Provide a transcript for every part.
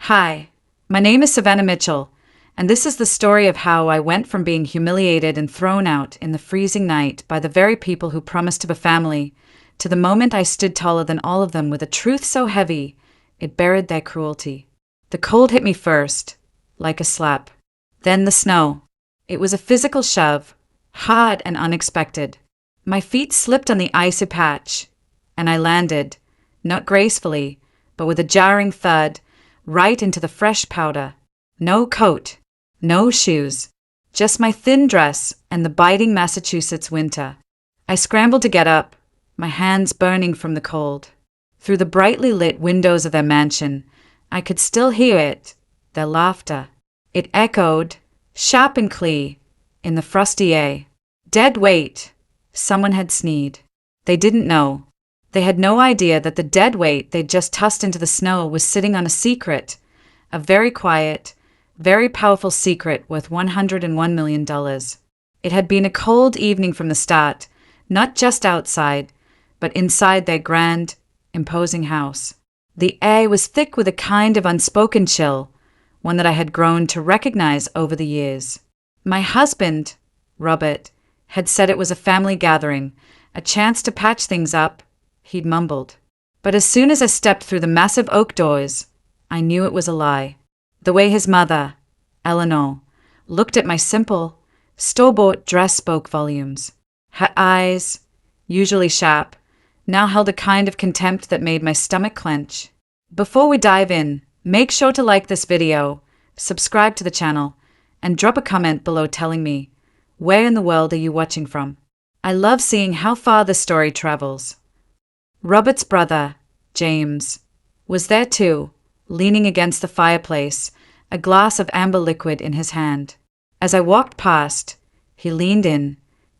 Hi, my name is Savannah Mitchell, and this is the story of how I went from being humiliated and thrown out in the freezing night by the very people who promised to be family to the moment I stood taller than all of them with a truth so heavy it buried their cruelty. The cold hit me first, like a slap. Then the snow. It was a physical shove, hard and unexpected. My feet slipped on the icy patch, and I landed, not gracefully, but with a jarring thud, right into the fresh powder. No coat, no shoes, just my thin dress and the biting Massachusetts winter. I scrambled to get up, my hands burning from the cold. Through the brightly lit windows of their mansion, I could still hear it, their laughter. It echoed, sharp and clear, in the frosty air. Dead weight. Someone had sneezed. They didn't know. They had no idea that the dead weight they'd just tossed into the snow was sitting on a secret, a very quiet, very powerful secret worth $101 million. It had been a cold evening from the start, not just outside, but inside their grand, imposing house. The air was thick with a kind of unspoken chill, one that I had grown to recognize over the years. My husband, Robert, had said it was a family gathering, a chance to patch things up, he'd mumbled. But as soon as I stepped through the massive oak doors, I knew it was a lie. The way his mother, Eleanor, looked at my simple, store-bought dress spoke volumes. Her eyes, usually sharp, now held a kind of contempt that made my stomach clench. Before we dive in, make sure to like this video, subscribe to the channel, and drop a comment below telling me, where in the world are you watching from? I love seeing how far the story travels. Robert's brother, James, was there too, leaning against the fireplace, a glass of amber liquid in his hand. As I walked past, he leaned in,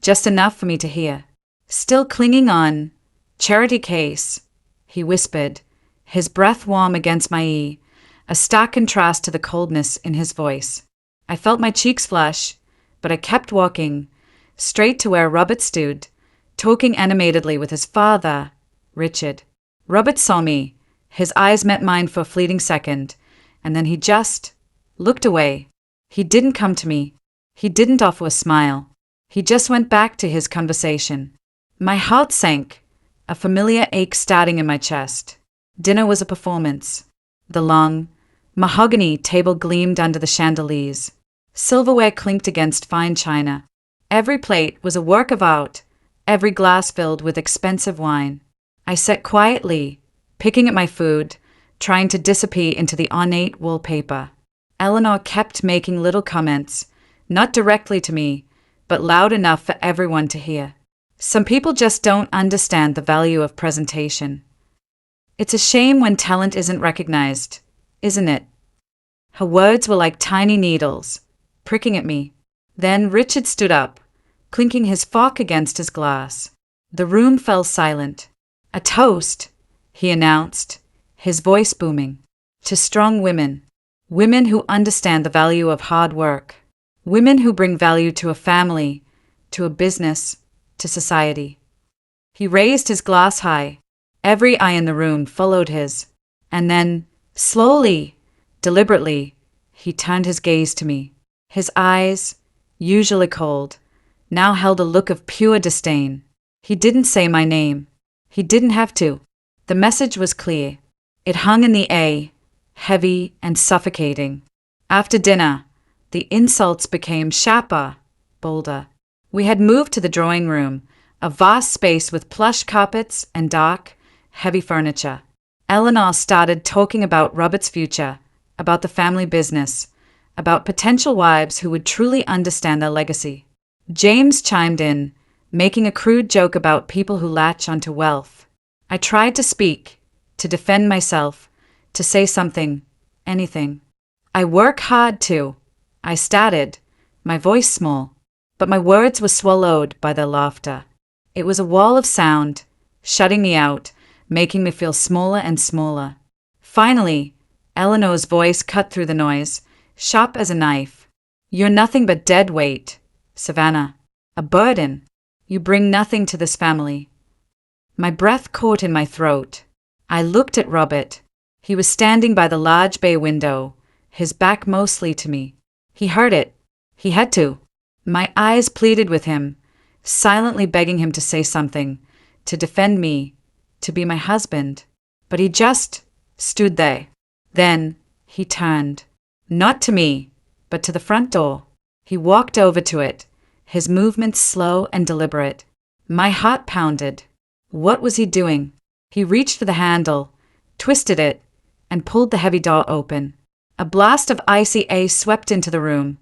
just enough for me to hear. Still clinging on, charity case, he whispered, his breath warm against my ear, a stark contrast to the coldness in his voice. I felt my cheeks flush, but I kept walking, straight to where Robert stood, talking animatedly with his father, Richard. Robert saw me. His eyes met mine for a fleeting second, and then he just looked away. He didn't come to me. He didn't offer a smile. He just went back to his conversation. My heart sank, a familiar ache starting in my chest. Dinner was a performance. The long, mahogany table gleamed under the chandeliers. Silverware clinked against fine china. Every plate was a work of art, every glass filled with expensive wine. I sat quietly, picking at my food, trying to disappear into the ornate wallpaper. Eleanor kept making little comments, not directly to me, but loud enough for everyone to hear. Some people just don't understand the value of presentation. It's a shame when talent isn't recognized, isn't it? Her words were like tiny needles, pricking at me. Then Richard stood up, clinking his fork against his glass. The room fell silent. A toast, he announced, his voice booming, to strong women, women who understand the value of hard work, women who bring value to a family, to a business, to society. He raised his glass high. Every eye in the room followed his, and then, slowly, deliberately, he turned his gaze to me. His eyes, usually cold, now held a look of pure disdain. He didn't say my name. He didn't have to. The message was clear. It hung in the air, heavy and suffocating. After dinner, the insults became sharper, bolder. We had moved to the drawing room, a vast space with plush carpets and dark, heavy furniture. Eleanor started talking about Robert's future, about the family business, about potential wives who would truly understand their legacy. James chimed in, making a crude joke about people who latch onto wealth. I tried to speak, to defend myself, to say something, anything. I work hard too, I started, my voice small, but my words were swallowed by their laughter. It was a wall of sound, shutting me out, making me feel smaller and smaller. Finally, Eleanor's voice cut through the noise, sharp as a knife. You're nothing but dead weight, Savannah. A burden. You bring nothing to this family. My breath caught in my throat. I looked at Robert. He was standing by the large bay window, his back mostly to me. He heard it. He had to. My eyes pleaded with him, silently begging him to say something, to defend me, to be my husband. But he just stood there. Then he turned. Not to me, but to the front door. He walked over to it, his movements slow and deliberate. My heart pounded. What was he doing? He reached for the handle, twisted it, and pulled the heavy door open. A blast of icy air swept into the room,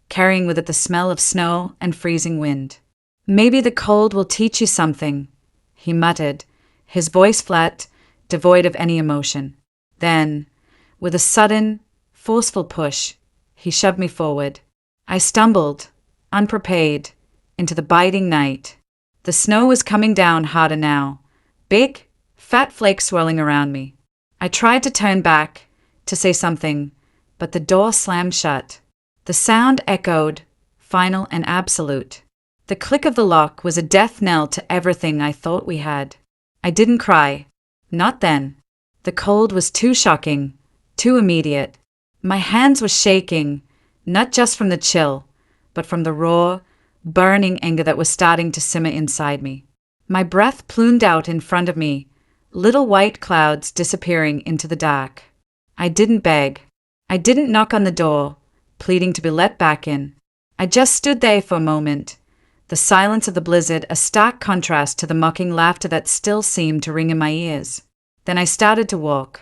carrying with it the smell of snow and freezing wind. "Maybe the cold will teach you something," he muttered, his voice flat, devoid of any emotion. Then, with a sudden, forceful push, he shoved me forward. I stumbled, unprepared, into the biting night. The snow was coming down harder now, big, fat flakes swirling around me. I tried to turn back, to say something, but the door slammed shut. The sound echoed, final and absolute. The click of the lock was a death knell to everything I thought we had. I didn't cry. Not then. The cold was too shocking, too immediate. My hands were shaking, not just from the chill, but from the raw, burning anger that was starting to simmer inside me. My breath plumed out in front of me, little white clouds disappearing into the dark. I didn't beg. I didn't knock on the door, pleading to be let back in. I just stood there for a moment, the silence of the blizzard a stark contrast to the mocking laughter that still seemed to ring in my ears. Then I started to walk,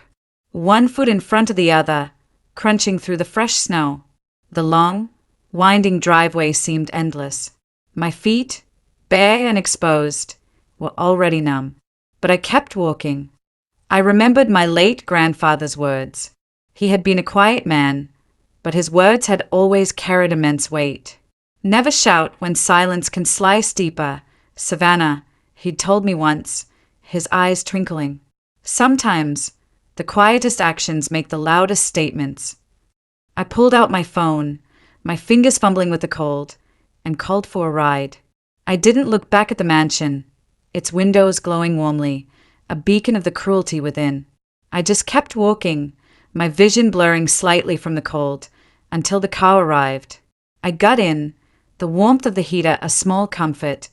one foot in front of the other, crunching through the fresh snow. The long, winding driveway seemed endless. My feet, bare and exposed, were already numb. But I kept walking. I remembered my late grandfather's words. He had been a quiet man, but his words had always carried immense weight. "Never shout when silence can slice deeper, Savannah," he'd told me once, his eyes twinkling. Sometimes, the quietest actions make the loudest statements. I pulled out my phone, my fingers fumbling with the cold, and called for a ride. I didn't look back at the mansion, its windows glowing warmly, a beacon of the cruelty within. I just kept walking, my vision blurring slightly from the cold, until the car arrived. I got in, the warmth of the heater a small comfort,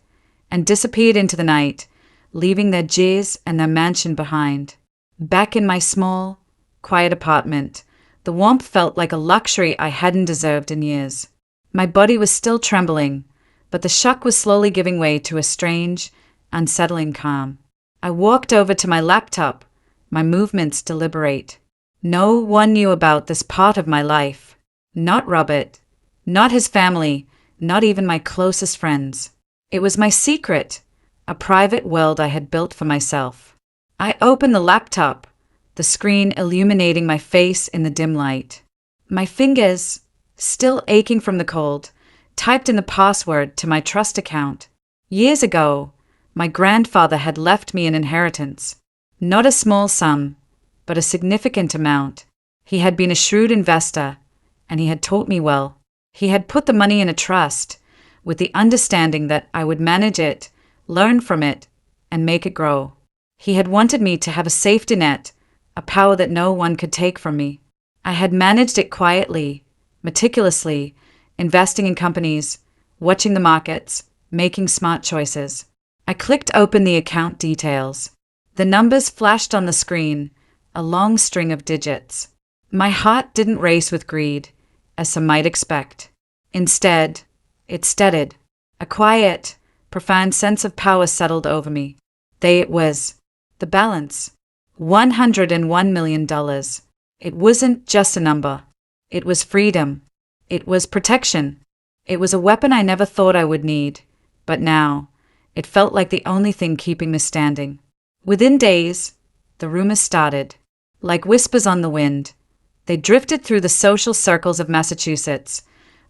and disappeared into the night, leaving their jeers and their mansion behind. Back in my small, quiet apartment, the warmth felt like a luxury I hadn't deserved in years. My body was still trembling, but the shock was slowly giving way to a strange, unsettling calm. I walked over to my laptop, my movements deliberate. No one knew about this part of my life. Not Robert, not his family, not even my closest friends. It was my secret, a private world I had built for myself. I opened the laptop, the screen illuminating my face in the dim light. My fingers, still aching from the cold, typed in the password to my trust account. Years ago, my grandfather had left me an inheritance. Not a small sum, but a significant amount. He had been a shrewd investor, and he had taught me well. He had put the money in a trust, with the understanding that I would manage it, learn from it, and make it grow. He had wanted me to have a safety net, a power that no one could take from me. I had managed it quietly, meticulously, investing in companies, watching the markets, making smart choices. I clicked open the account details. The numbers flashed on the screen, a long string of digits. My heart didn't race with greed, as some might expect. Instead, it steadied. A quiet, profound sense of power settled over me. There it was. The balance. $101 million. It wasn't just a number. It was freedom. It was protection. It was a weapon I never thought I would need. But now, it felt like the only thing keeping me standing. Within days, the rumors started. Like whispers on the wind, they drifted through the social circles of Massachusetts,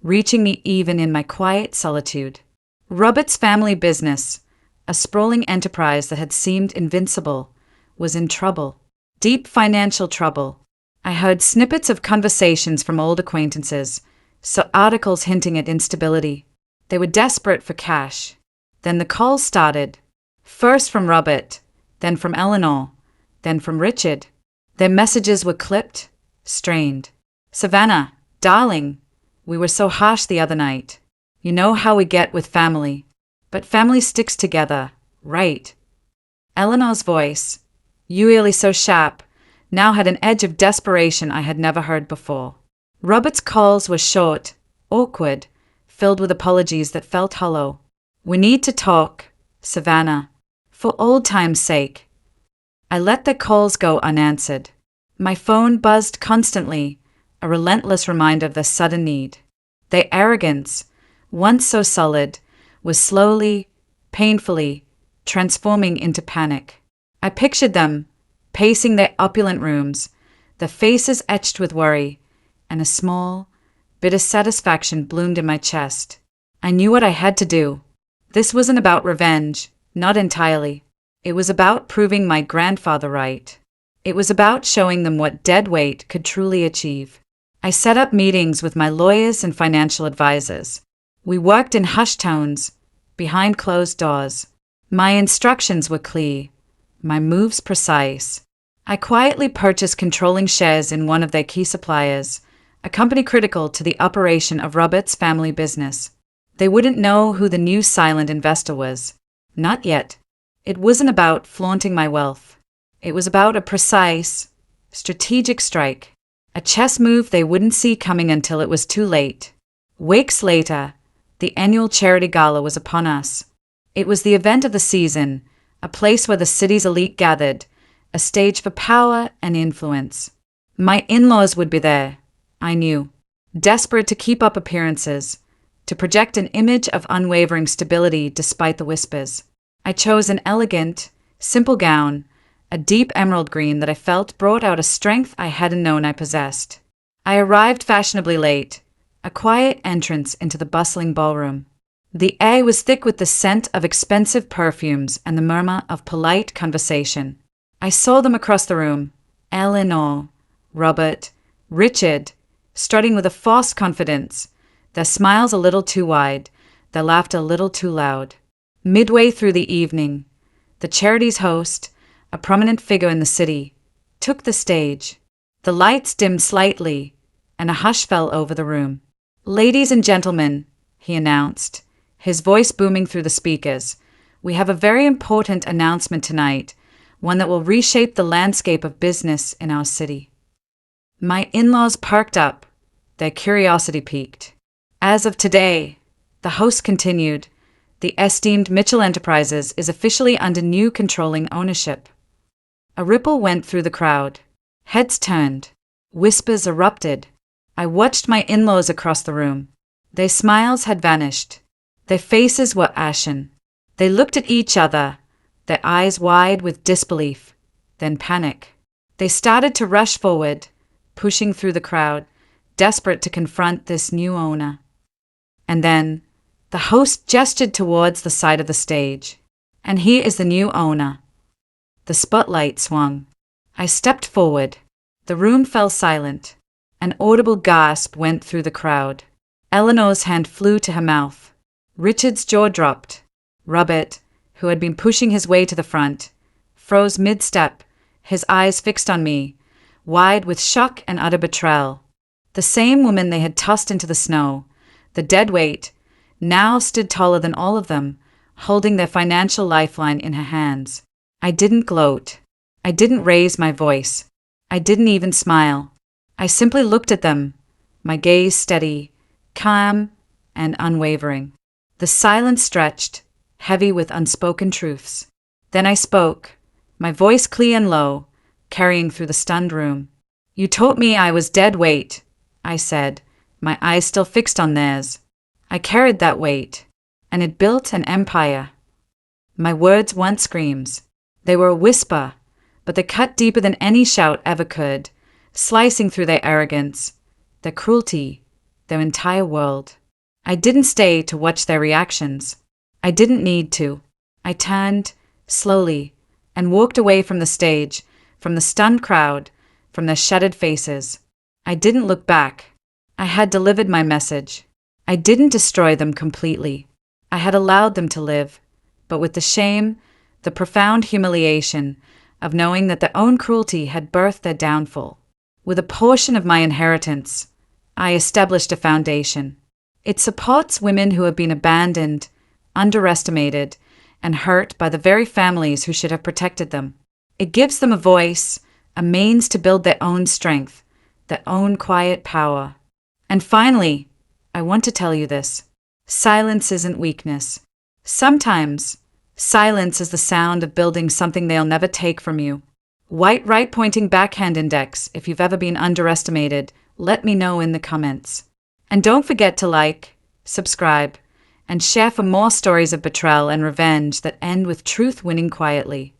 reaching me even in my quiet solitude. Robert's family business, a sprawling enterprise that had seemed invincible, was in trouble. Deep financial trouble. I heard snippets of conversations from old acquaintances, so articles hinting at instability. They were desperate for cash. Then the calls started. First from Robert, then from Eleanor, then from Richard. Their messages were clipped, strained. "Savannah, darling, we were so harsh the other night. You know how we get with family. But family sticks together, right?" Eleanor's voice, usually so sharp, now had an edge of desperation I had never heard before. Robert's calls were short, awkward, filled with apologies that felt hollow. "We need to talk, Savannah, for old time's sake." I let the calls go unanswered. My phone buzzed constantly, a relentless reminder of the sudden need. Their arrogance, once so solid, was slowly, painfully, transforming into panic. I pictured them, pacing their opulent rooms, their faces etched with worry, and a small, bitter satisfaction bloomed in my chest. I knew what I had to do. This wasn't about revenge, not entirely. It was about proving my grandfather right. It was about showing them what dead weight could truly achieve. I set up meetings with my lawyers and financial advisors. We worked in hushed tones, behind closed doors. My instructions were clear, my moves precise. I quietly purchased controlling shares in one of their key suppliers, a company critical to the operation of Robert's family business. They wouldn't know who the new silent investor was. Not yet. It wasn't about flaunting my wealth. It was about a precise, strategic strike, a chess move they wouldn't see coming until it was too late. Weeks later, the annual charity gala was upon us. It was the event of the season, a place where the city's elite gathered, a stage for power and influence. My in-laws would be there, I knew, desperate to keep up appearances, to project an image of unwavering stability despite the whispers. I chose an elegant, simple gown, a deep emerald green that I felt brought out a strength I hadn't known I possessed. I arrived fashionably late, a quiet entrance into the bustling ballroom. The air was thick with the scent of expensive perfumes and the murmur of polite conversation. I saw them across the room, Eleanor, Robert, Richard, strutting with a false confidence, their smiles a little too wide, their laughter a little too loud. Midway through the evening, the charity's host, a prominent figure in the city, took the stage. The lights dimmed slightly, and a hush fell over the room. "Ladies and gentlemen," he announced, his voice booming through the speakers, "we have a very important announcement tonight, one that will reshape the landscape of business in our city." My in-laws perked up, their curiosity piqued. "As of today," the host continued, "the esteemed Mitchell Enterprises is officially under new controlling ownership." A ripple went through the crowd. Heads turned. Whispers erupted. I watched my in-laws across the room. Their smiles had vanished. Their faces were ashen. They looked at each other, their eyes wide with disbelief, then panic. They started to rush forward, pushing through the crowd, desperate to confront this new owner. And then, the host gestured towards the side of the stage. "And here is the new owner." The spotlight swung. I stepped forward. The room fell silent. An audible gasp went through the crowd. Eleanor's hand flew to her mouth. Richard's jaw dropped. Robert, who had been pushing his way to the front, froze mid-step, his eyes fixed on me, wide with shock and utter betrayal. The same woman they had tossed into the snow, the dead weight, now stood taller than all of them, holding their financial lifeline in her hands. I didn't gloat. I didn't raise my voice. I didn't even smile. I simply looked at them, my gaze steady, calm, and unwavering. The silence stretched, heavy with unspoken truths. Then I spoke, my voice clear and low, carrying through the stunned room. "You taught me I was dead weight," I said, my eyes still fixed on theirs. I carried that weight, and it built an empire. My words weren't screams. They were a whisper, but they cut deeper than any shout ever could, slicing through their arrogance, their cruelty, their entire world. I didn't stay to watch their reactions. I didn't need to. I turned, slowly, and walked away from the stage, from the stunned crowd, from their shuttered faces. I didn't look back. I had delivered my message. I didn't destroy them completely. I had allowed them to live, but with the shame, the profound humiliation, of knowing that their own cruelty had birthed their downfall. With a portion of my inheritance, I established a foundation. It supports women who have been abandoned, underestimated, and hurt by the very families who should have protected them. It gives them a voice, a means to build their own strength, their own quiet power. And finally, I want to tell you this. Silence isn't weakness. Sometimes, silence is the sound of building something they'll never take from you. White right pointing backhand index. If you've ever been underestimated, let me know in the comments. And don't forget to like, subscribe, and share for more stories of betrayal and revenge that end with truth winning quietly.